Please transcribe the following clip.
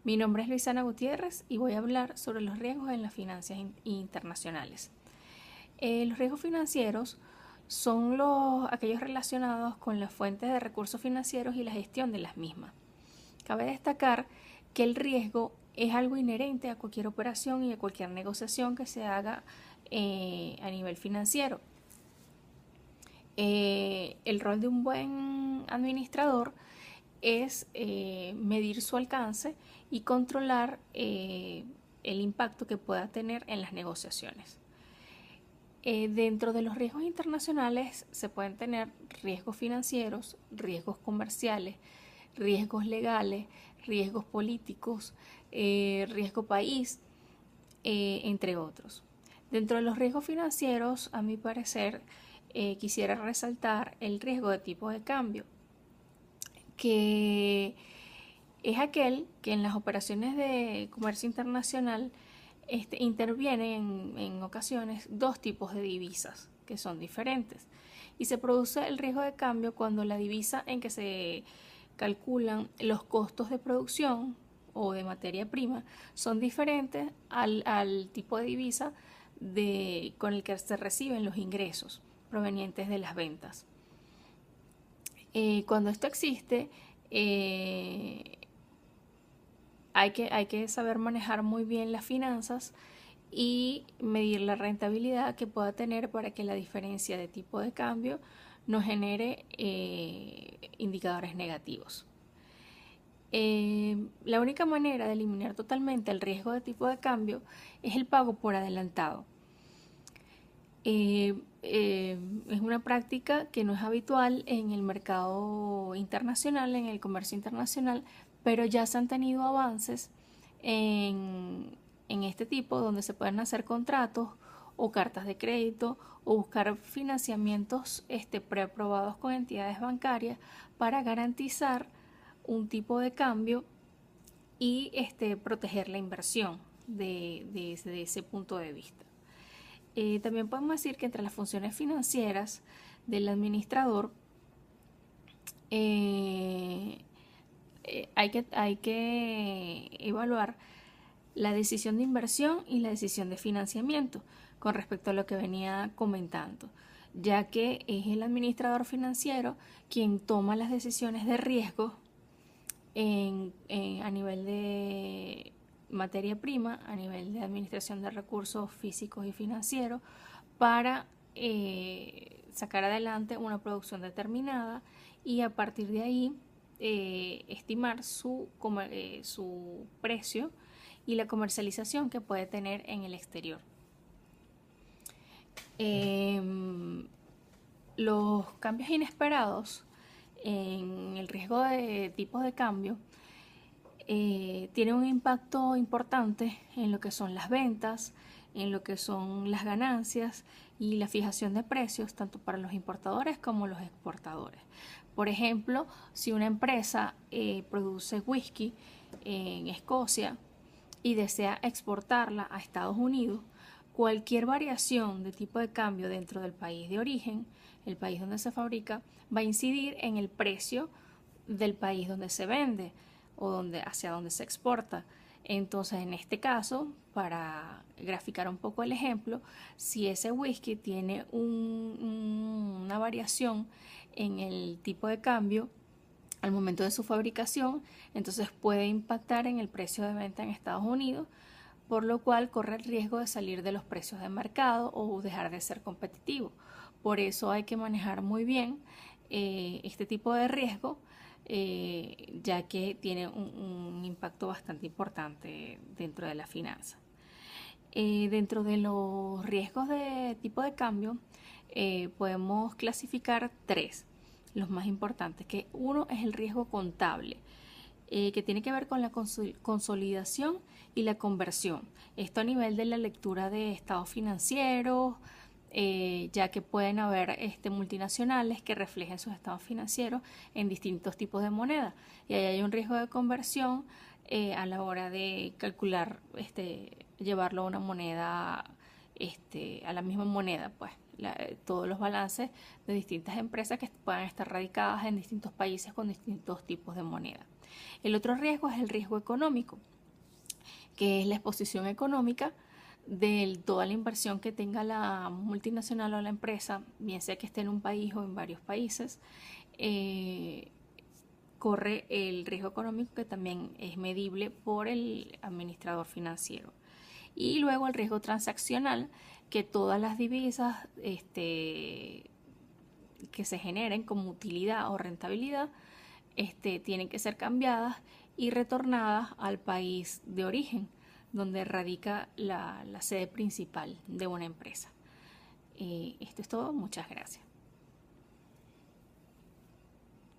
Mi nombre es Luisana Gutiérrez y voy a hablar sobre los riesgos en las finanzas internacionales. Los riesgos financieros son aquellos relacionados con las fuentes de recursos financieros y la gestión de las mismas. Cabe destacar que el riesgo es algo inherente a cualquier operación y a cualquier negociación que se haga a nivel financiero. El rol de un buen administrador es medir su alcance y controlar el impacto que pueda tener en las negociaciones. Dentro de los riesgos internacionales se pueden tener riesgos financieros, riesgos comerciales, riesgos legales, riesgos políticos, riesgo país, entre otros. Dentro de los riesgos financieros, a mi parecer, quisiera resaltar el riesgo de tipo de cambio, que es aquel que en las operaciones de comercio internacional intervienen en ocasiones dos tipos de divisas que son diferentes y se produce el riesgo de cambio cuando la divisa en que se calculan los costos de producción o de materia prima son diferentes al tipo de divisa con el que se reciben los ingresos provenientes de las ventas. Cuando esto existe, hay que saber manejar muy bien las finanzas y medir la rentabilidad que pueda tener para que la diferencia de tipo de cambio no genere indicadores negativos. La única manera de eliminar totalmente el riesgo de tipo de cambio es el pago por adelantado. Es una práctica que no es habitual en el mercado internacional, en el comercio internacional, pero ya se han tenido avances en este tipo donde se pueden hacer contratos o cartas de crédito o buscar financiamientos preaprobados con entidades bancarias para garantizar un tipo de cambio y proteger la inversión desde ese punto de vista. También podemos decir que entre las funciones financieras del administrador hay que evaluar la decisión de inversión y la decisión de financiamiento con respecto a lo que venía comentando, ya que es el administrador financiero quien toma las decisiones de riesgo a nivel de materia prima, a nivel de administración de recursos físicos y financieros para sacar adelante una producción determinada y a partir de ahí estimar su precio y la comercialización que puede tener en el exterior. Los cambios inesperados en el riesgo de tipos de cambio tiene un impacto importante en lo que son las ventas, en lo que son las ganancias y la fijación de precios tanto para los importadores como los exportadores. Por ejemplo, si una empresa produce whisky en Escocia y desea exportarla a Estados Unidos, cualquier variación de tipo de cambio dentro del país de origen, el país donde se fabrica, va a incidir en el precio del país donde se vende o hacia donde se exporta. Entonces, en este caso, para graficar un poco el ejemplo, si ese whisky tiene una variación en el tipo de cambio al momento de su fabricación, entonces puede impactar en el precio de venta en Estados Unidos, por lo cual corre el riesgo de salir de los precios de mercado o dejar de ser competitivo. Por eso hay que manejar muy bien este tipo de riesgo, ya que tiene un impacto bastante importante dentro de la finanza. Dentro de los riesgos de tipo de cambio podemos clasificar tres, los más importantes, que uno es el riesgo contable, que tiene que ver con la consolidación y la conversión. Esto a nivel de la lectura de estados financieros, ya que pueden haber multinacionales que reflejen sus estados financieros en distintos tipos de moneda y ahí hay un riesgo de conversión a la hora de calcular, llevarlo a una moneda, a la misma moneda, pues todos los balances de distintas empresas que puedan estar radicadas en distintos países con distintos tipos de moneda. El otro riesgo es el riesgo económico, que es la exposición económica de toda la inversión que tenga la multinacional o la empresa, bien sea que esté en un país o en varios países. Corre el riesgo económico, que también es medible por el administrador financiero. Y luego el riesgo transaccional, que todas las divisas que se generen como utilidad o rentabilidad tienen que ser cambiadas y retornadas al país de origen, donde radica la sede principal de una empresa. Esto es todo, muchas gracias.